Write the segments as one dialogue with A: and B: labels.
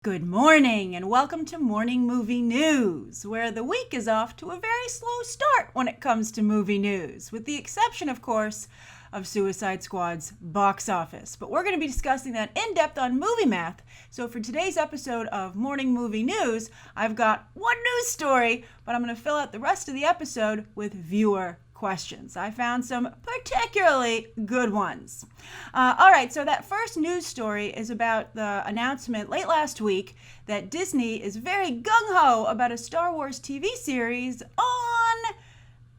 A: Good morning and welcome to Morning Movie News, where the week is off to a very slow start when it comes to movie news, with the exception, of course, of Suicide Squad's box office. But we're going to be discussing that in depth on Movie Math. So for today's episode of Morning Movie News, I've got one news story, but I'm going to fill out the rest of the episode with viewer questions. I found some particularly good ones. All right, so that first news story is about the announcement late last week that Disney is very gung-ho about a Star Wars TV series on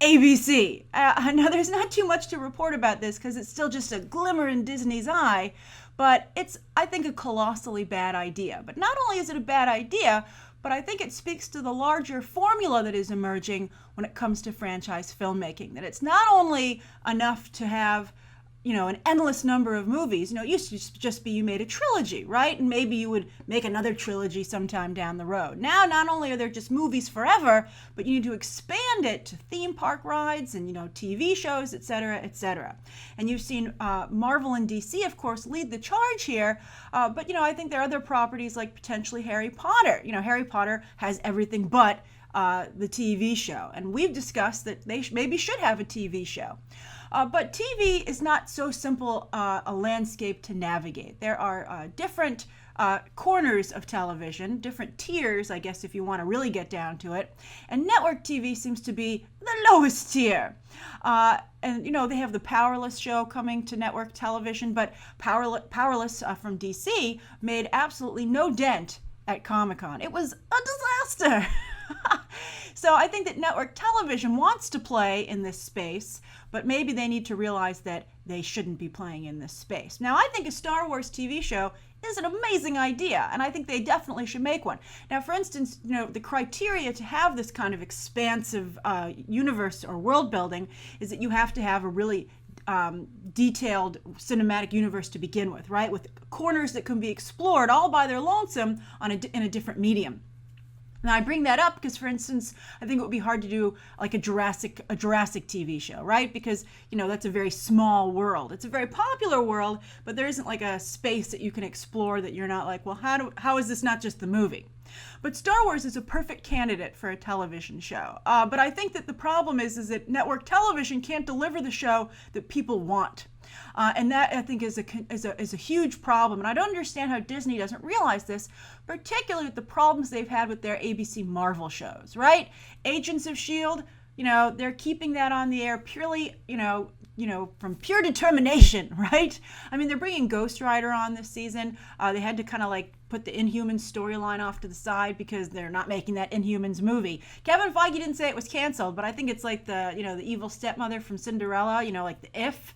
A: ABC. Now, there's not too much to report about this because it's still just a glimmer in Disney's eye, but it's, I think, a colossally bad idea. But not only is it a bad idea, but I think it speaks to the larger formula that is emerging when it comes to franchise filmmaking, that it's not only enough to have, an endless number of movies. It used to just be you made a trilogy, right? And maybe you would make another trilogy sometime down the road. Now, not only are there just movies forever, but you need to expand it to theme park rides and, TV shows, et cetera, et cetera. And you've seen Marvel and DC, of course, lead the charge here. But, I think there are other properties like potentially Harry Potter. Harry Potter has everything but the TV show. And we've discussed that they maybe should have a TV show. But TV is not so simple a landscape to navigate. There are different corners of television, different tiers, I guess, if you want to really get down to it. And network TV seems to be the lowest tier. And they have the Powerless show coming to network television, but Powerless from DC made absolutely no dent at Comic-Con. It was a disaster. So I think that network television wants to play in this space, but maybe they need to realize that they shouldn't be playing in this space. Now, I think a Star Wars TV show is an amazing idea, and I think they definitely should make one. Now, for instance, the criteria to have this kind of expansive universe or world building is that you have to have a really detailed cinematic universe to begin with, right? With corners that can be explored all by their lonesome in a different medium. Now, I bring that up because, for instance, I think it would be hard to do like a Jurassic TV show, right? Because, that's a very small world. It's a very popular world, but there isn't like a space that you can explore that you're not like, well, how is this not just the movie? But Star Wars is a perfect candidate for a television show. But I think that the problem is that network television can't deliver the show that people want. And that, I think, is a huge problem. And I don't understand how Disney doesn't realize this, particularly with the problems they've had with their ABC Marvel shows, right? Agents of S.H.I.E.L.D., they're keeping that on the air purely, from pure determination, right? I mean, they're bringing Ghost Rider on this season. They had to kind of put the Inhumans storyline off to the side because they're not making that Inhumans movie. Kevin Feige didn't say it was canceled, but I think it's like the evil stepmother from Cinderella, like the If.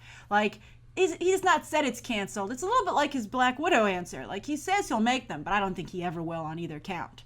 A: He's not said it's canceled. It's a little bit like his Black Widow answer. He says he'll make them, but I don't think he ever will on either count.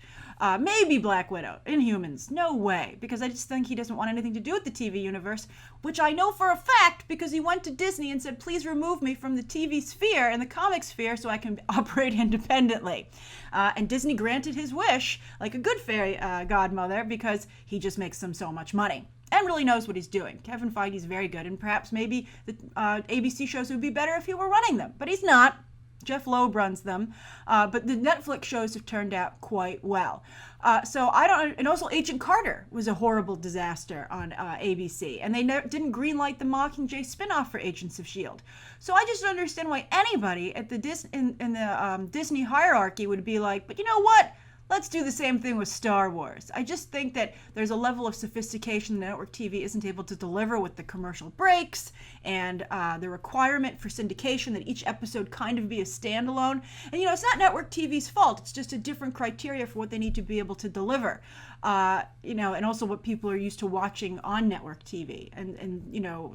A: Maybe Black Widow, Inhumans, no way, because I just think he doesn't want anything to do with the TV universe, which I know for a fact because he went to Disney and said, please remove me from the TV sphere and the comic sphere so I can operate independently. And Disney granted his wish like a good fairy godmother because he just makes them so much money and really knows what he's doing. Kevin Feige is very good, and perhaps maybe the ABC shows would be better if he were running them, but he's not. Jeff Loeb runs them, but the Netflix shows have turned out quite well. And also Agent Carter was a horrible disaster on ABC, and they didn't greenlight the Mockingjay spinoff for Agents of S.H.I.E.L.D. So I just don't understand why anybody at the Disney hierarchy would be like, but you know what? Let's do the same thing with Star Wars. I just think that there's a level of sophistication that network TV isn't able to deliver with the commercial breaks and the requirement for syndication that each episode kind of be a standalone. And, it's not network TV's fault. It's just a different criteria for what they need to be able to deliver. And also what people are used to watching on network TV and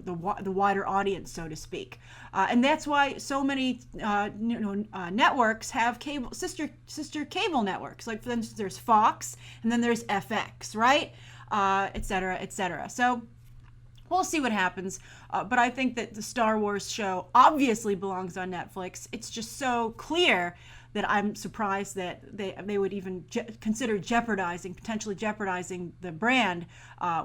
A: the wider audience, so to speak. And that's why so many networks have sister cable networks. Like, for instance, there's Fox, and then there's FX, right? Et cetera, et cetera. So we'll see what happens. But I think that the Star Wars show obviously belongs on Netflix. It's just so clear that I'm surprised that they would even consider potentially jeopardizing the brand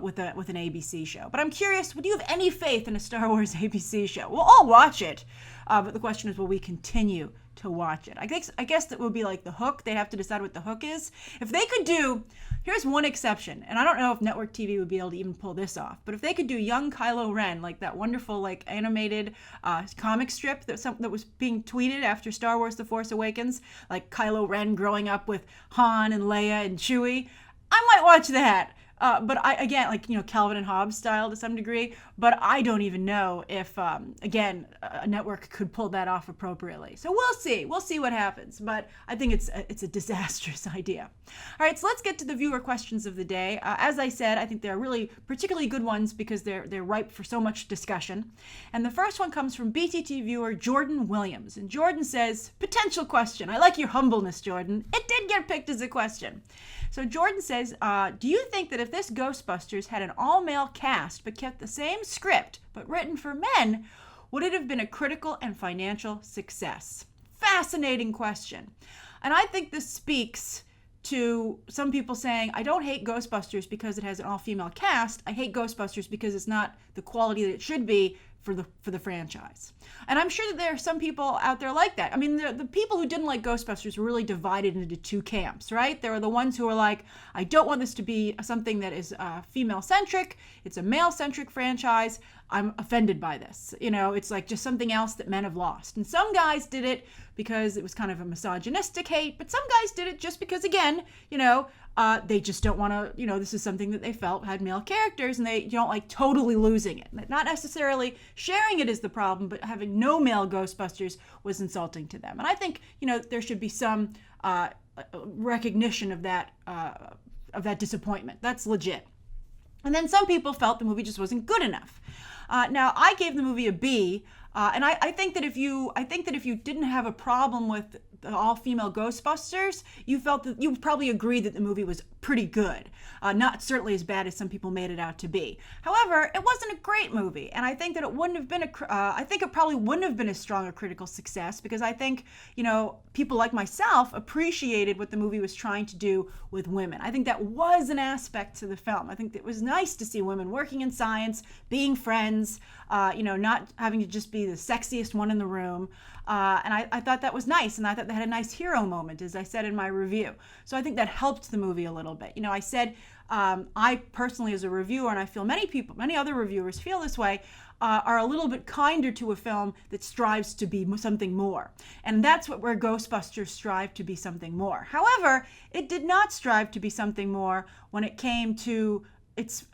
A: with an ABC show. But I'm curious, would you have any faith in a Star Wars ABC show? We'll all watch it, but the question is, will we continue to watch it. I guess that would be like the hook. They'd have to decide what the hook is. If they could do, here's one exception, and I don't know if network TV would be able to even pull this off, but if they could do young Kylo Ren, like that wonderful like animated comic strip that was being tweeted after Star Wars The Force Awakens, like Kylo Ren growing up with Han and Leia and Chewie, I might watch that. But again, like, Calvin and Hobbes style to some degree, but I don't even know if, again, a network could pull that off appropriately. So we'll see. We'll see what happens, but I think it's a disastrous idea. All right, so let's get to the viewer questions of the day. As I said, I think they're really particularly good ones because they're ripe for so much discussion. And the first one comes from BTT viewer Jordan Williams. And Jordan says, potential question. I like your humbleness, Jordan. It did get picked as a question. So Jordan says, do you think that if this Ghostbusters had an all-male cast but kept the same script but written for men, would it have been a critical and financial success? Fascinating question. And I think this speaks to some people saying, I don't hate Ghostbusters because it has an all-female cast. I hate Ghostbusters because it's not the quality that it should be for the franchise. And I'm sure that there are some people out there like that. I mean, the people who didn't like Ghostbusters were really divided into two camps, right? There are the ones who are like, I don't want this to be something that is female-centric. It's a male-centric franchise. I'm offended by this. It's like just something else that men have lost. And some guys did it because it was kind of a misogynistic hate, but some guys did it just because, again, they just don't want to, this is something that they felt had male characters and they don't like totally losing it. Not necessarily sharing it is the problem, but having no male Ghostbusters was insulting to them. And I think, there should be some recognition of that disappointment. That's legit. And then some people felt the movie just wasn't good enough. Now, I gave the movie a B, and I think that if you didn't have a problem with the all-female Ghostbusters, you would probably agree that the movie was pretty good. Not certainly as bad as some people made it out to be. However, it wasn't a great movie, and I think that it wouldn't have been I think it probably wouldn't have been as strong a critical success because I think, people like myself appreciated what the movie was trying to do with women. I think that was an aspect to the film. I think it was nice to see women working in science, being friends, not having to just be the sexiest one in the room. And I thought that was nice, and I thought they had a nice hero moment, as I said in my review. So I think that helped the movie a little bit. I said I personally, as a reviewer, and I feel many other reviewers feel this way, are a little bit kinder to a film that strives to be something more. And that's where Ghostbusters strived to be something more. However, it did not strive to be something more when it came to its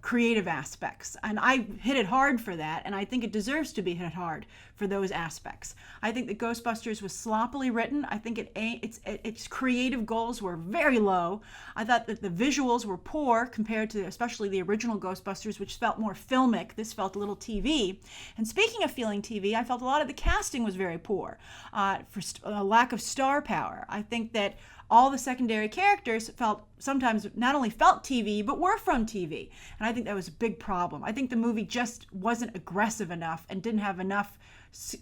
A: creative aspects. And I hit it hard for that, and I think it deserves to be hit hard for those aspects. I think that Ghostbusters was sloppily written. I think its creative goals were very low. I thought that the visuals were poor compared to especially the original Ghostbusters, which felt more filmic. This felt a little TV. And speaking of feeling TV, I felt a lot of the casting was very poor for a lack of star power. I think that all the secondary characters sometimes not only felt TV, but were from TV. And I think that was a big problem. I think the movie just wasn't aggressive enough and didn't have enough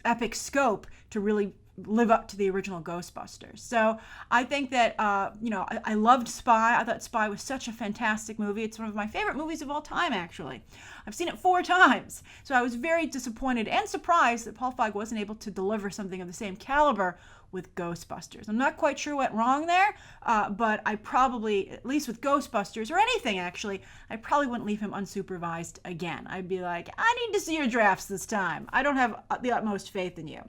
A: epic scope to really live up to the original Ghostbusters. So I think that, I loved Spy. I thought Spy was such a fantastic movie. It's one of my favorite movies of all time, actually. I've seen it 4 times. So I was very disappointed and surprised that Paul Feige wasn't able to deliver something of the same caliber with Ghostbusters. I'm not quite sure what went wrong there, but I probably, at least with Ghostbusters, or anything actually, I probably wouldn't leave him unsupervised again. I'd be like, I need to see your drafts this time. I don't have the utmost faith in you.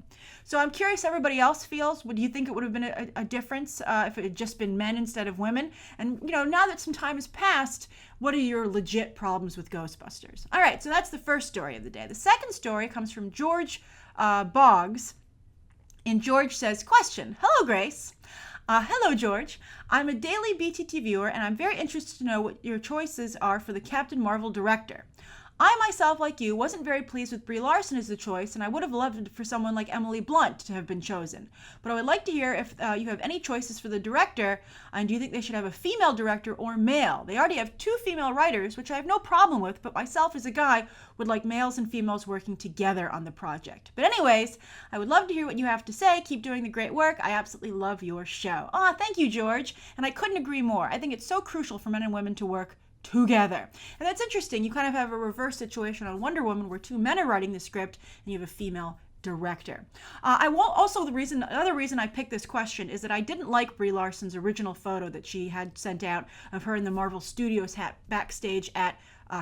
A: So I'm curious how everybody else feels. Do you think it would have been a difference if it had just been men instead of women? And, now that some time has passed, what are your legit problems with Ghostbusters? All right, so that's the first story of the day. The second story comes from George Boggs. And George says, question, hello, Grace. Hello, George. I'm a daily BTT viewer, and I'm very interested to know what your choices are for the Captain Marvel director. I myself, like you, wasn't very pleased with Brie Larson as the choice, and I would have loved for someone like Emily Blunt to have been chosen. But I would like to hear if you have any choices for the director, and do you think they should have a female director or male? They already have 2 female writers, which I have no problem with, but myself as a guy would like males and females working together on the project. But anyways, I would love to hear what you have to say. Keep doing the great work. I absolutely love your show. Thank you, George. And I couldn't agree more. I think it's so crucial for men and women to work together. And that's interesting. You kind of have a reverse situation on Wonder Woman where 2 men are writing the script and you have a female director. I won't. Also, the other reason I picked this question is that I didn't like Brie Larson's original photo that she had sent out of her in the Marvel Studios hat backstage at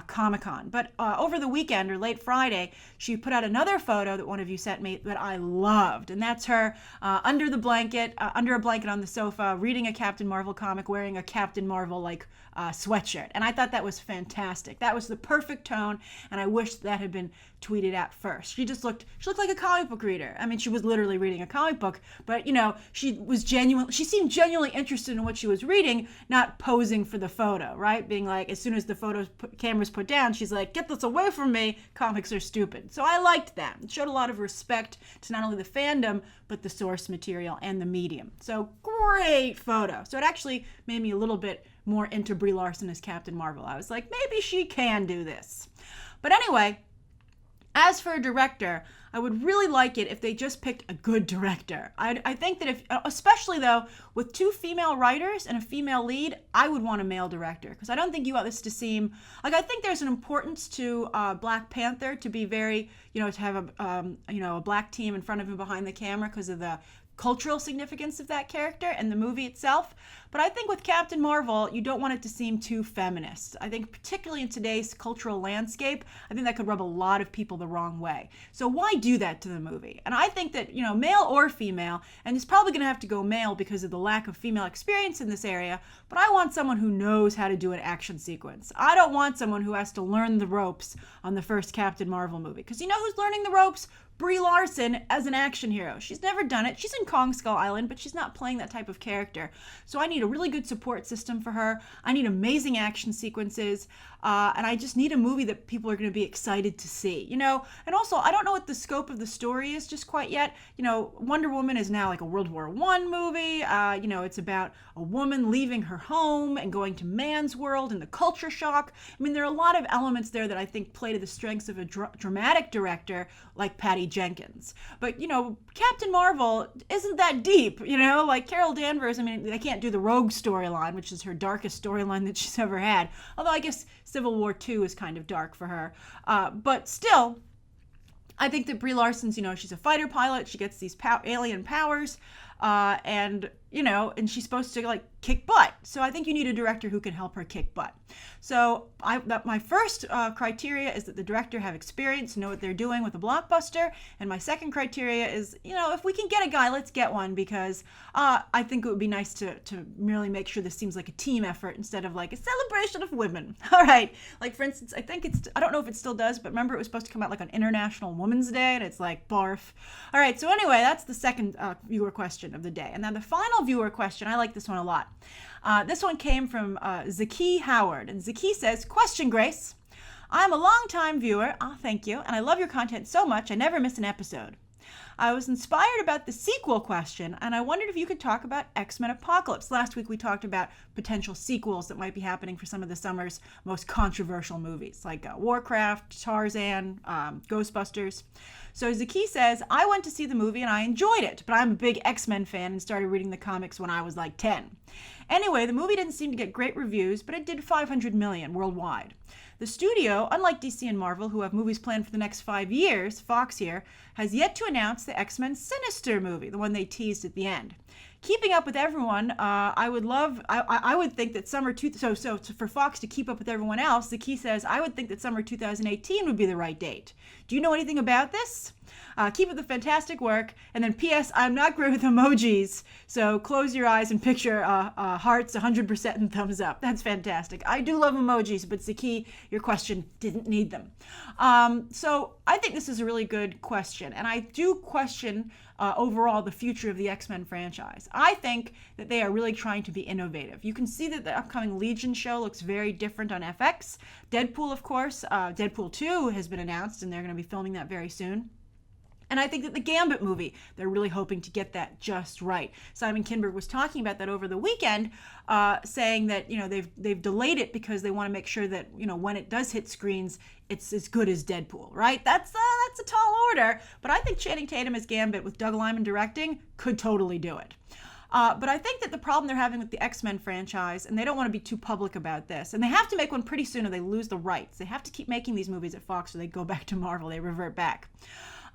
A: Comic-Con. But over the weekend or late Friday, she put out another photo that one of you sent me that I loved. And that's her under a blanket on the sofa, reading a Captain Marvel comic, wearing a Captain Marvel sweatshirt. And I thought that was fantastic. That was the perfect tone. And I wish that had been tweeted out first. She looked like a comic book reader. I mean, she was literally reading a comic book, but she seemed genuinely interested in what she was reading, not posing for the photo, right? Being like, as soon as the camera's put down, she's like, get this away from me. Comics are stupid. So I liked that. It showed a lot of respect to not only the fandom, but the source material and the medium. So great photo. So it actually made me a little bit more into Brie Larson as Captain Marvel. I was like, maybe she can do this. But anyway, as for a director, I would really like it if they just picked a good director. I think that especially though, with 2 female writers and a female lead, I would want a male director, because I don't think you want this to seem like, I think there's an importance to Black Panther to be very, to have a black team in front of him behind the camera because of the cultural significance of that character and the movie itself. But I think with Captain Marvel, you don't want it to seem too feminist. I think particularly in today's cultural landscape, I think that could rub a lot of people the wrong way. So why do that to the movie? And I think that, male or female, and it's probably going to have to go male because of the lack of female experience in this area, but I want someone who knows how to do an action sequence. I don't want someone who has to learn the ropes on the first Captain Marvel movie. Because you know who's learning the ropes? Brie Larson as an action hero. She's never done it. She's in Kong Skull Island, but she's not playing that type of character. So I need a really good support system for her. I need amazing action sequences. And I just need a movie that people are going to be excited to see, And also, I don't know what the scope of the story is just quite yet. Wonder Woman is now like a World War I movie. It's about a woman leaving her home and going to man's world and the culture shock. I mean, there are a lot of elements there that I think play to the strengths of a dramatic director like Patty Jenkins. But, Captain Marvel isn't that deep, like Carol Danvers. I mean, they can't do the Rogue storyline, which is her darkest storyline that she's ever had. Although I guess Civil War II is kind of dark for her. But still, I think that Brie Larson's, she's a fighter pilot. She gets these alien powers. And she's supposed to kick butt. So I think you need a director who can help her kick butt. So my first criteria is that the director have experience, know what they're doing with a blockbuster. And my second criteria is, if we can get a guy, let's get one, because I think it would be nice to merely make sure this seems like a team effort instead of like a celebration of women. All right. Like, for instance, I don't know if it still does, but remember it was supposed to come out like on International Women's Day, and it's like barf. All right. So anyway, that's the second viewer question of the day. And then the final viewer question, I like this one a lot. This one came from Zaki Howard. And Zaki says, question, Grace. I'm a long-time viewer. Oh, thank you. And I love your content so much, I never miss an episode. I was inspired about the sequel question, and I wondered if you could talk about X-Men Apocalypse. Last week we talked about potential sequels that might be happening for some of the summer's most controversial movies, like Warcraft, Tarzan, Ghostbusters. So Zaki says, I went to see the movie and I enjoyed it, but I'm a big X-Men fan and started reading the comics when I was like 10. Anyway, the movie didn't seem to get great reviews, but it did $500 million worldwide. The studio, unlike DC and Marvel, who have movies planned for the next 5 years, Fox here, has yet to announce the X-Men Sinister movie, the one they teased at the end. Keeping up with everyone, I would think that so for Fox to keep up with everyone else, the key says, I would think that summer 2018 would be the right date. Do you know anything about this? Keep up the fantastic work. And then P.S. I'm not great with emojis, so close your eyes and picture hearts 100% and thumbs up. That's fantastic. I do love emojis, but Zaki, your question didn't need them. So I think this is a really good question, and I do question overall the future of the X-Men franchise. I think that they are really trying to be innovative. You can see that the upcoming Legion show looks very different on FX. Deadpool, of course, Deadpool 2 has been announced, and they're going to be filming that very soon. And I think that the Gambit movie, they're really hoping to get that just right. Simon Kinberg was talking about that over the weekend, saying that they've delayed it because they want to make sure that when it does hit screens, it's as good as Deadpool, right? That's a tall order, but I think Channing Tatum as Gambit with Doug Liman directing could totally do it. But I think that the problem they're having with the X-Men franchise, and they don't want to be too public about this, and they have to make one pretty soon or they lose the rights. They have to keep making these movies at Fox or they go back to Marvel, they revert back.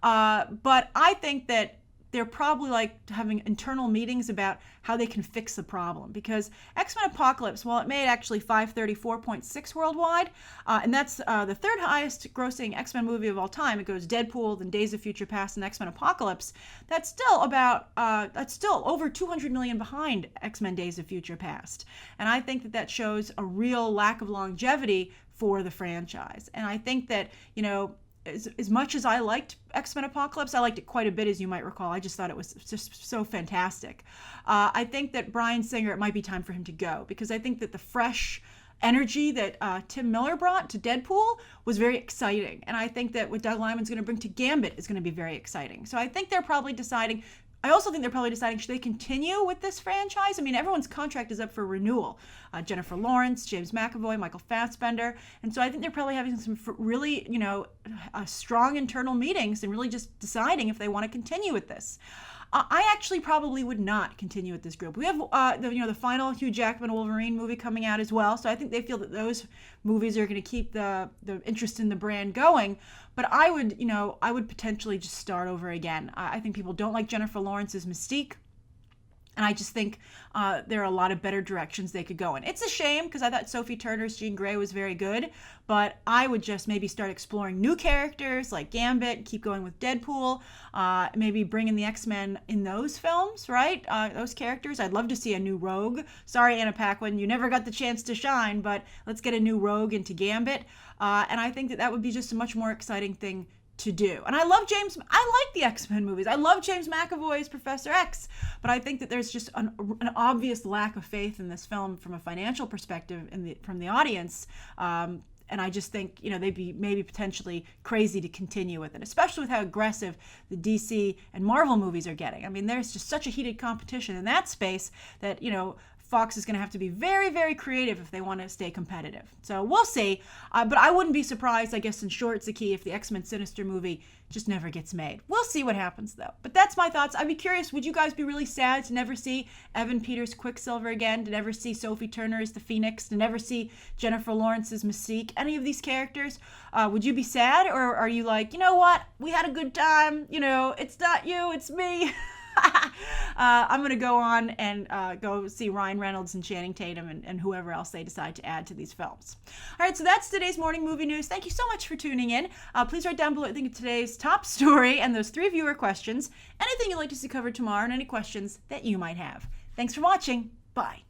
A: But I think that they're probably like having internal meetings about how they can fix the problem, because X-Men Apocalypse, well, it made actually 534.6 worldwide, and that's the third highest grossing X-Men movie of all time. It goes Deadpool, then Days of Future Past, and X-Men Apocalypse. That's still over 200 million behind X-Men Days of Future Past. And I think that shows a real lack of longevity for the franchise. And I think that, as much as I liked X-Men Apocalypse, I liked it quite a bit, as you might recall. I just thought it was just so fantastic. I think that Bryan Singer, it might be time for him to go, because I think that the fresh energy that Tim Miller brought to Deadpool was very exciting. And I think that what Doug Liman's going to bring to Gambit is going to be very exciting. So I think they're probably deciding, should they continue with this franchise? I mean, everyone's contract is up for renewal. Jennifer Lawrence, James McAvoy, Michael Fassbender. And so I think they're probably having some really, strong internal meetings and really just deciding if they want to continue with this. I actually probably would not continue with this group. We have, the final Hugh Jackman Wolverine movie coming out as well. So I think they feel that those movies are going to keep the interest in the brand going. But I would potentially just start over again. I think people don't like Jennifer Lawrence's Mystique. And I just think there are a lot of better directions they could go in. It's a shame, because I thought Sophie Turner's Jean Grey was very good, but I would just maybe start exploring new characters like Gambit, keep going with Deadpool, maybe bring in the X-Men in those films, right? Those characters. I'd love to see a new Rogue. Sorry, Anna Paquin, you never got the chance to shine, but let's get a new Rogue into Gambit. And I think that would be just a much more exciting thing to do. And I like the X-Men movies. I love James McAvoy as Professor X, but I think that there's just an obvious lack of faith in this film from a financial perspective from the audience. And I just think, they'd be maybe potentially crazy to continue with it, especially with how aggressive the DC and Marvel movies are getting. I mean, there's just such a heated competition in that space that, Fox is going to have to be very, very creative if they want to stay competitive. So we'll see. But I wouldn't be surprised, I guess, in short, Zaki, if the X-Men Sinister movie just never gets made. We'll see what happens, though. But that's my thoughts. I'd be curious, would you guys be really sad to never see Evan Peters' Quicksilver again, to never see Sophie Turner as the Phoenix, to never see Jennifer Lawrence's Mystique, any of these characters? Would you be sad, or are you like, you know what, we had a good time, it's not you, it's me? I'm going to go on and go see Ryan Reynolds and Channing Tatum and whoever else they decide to add to these films. All right, so that's today's morning movie news. Thank you so much for tuning in. Please write down below what you think of today's top story and those 3 viewer questions, anything you'd like to see covered tomorrow, and any questions that you might have. Thanks for watching. Bye.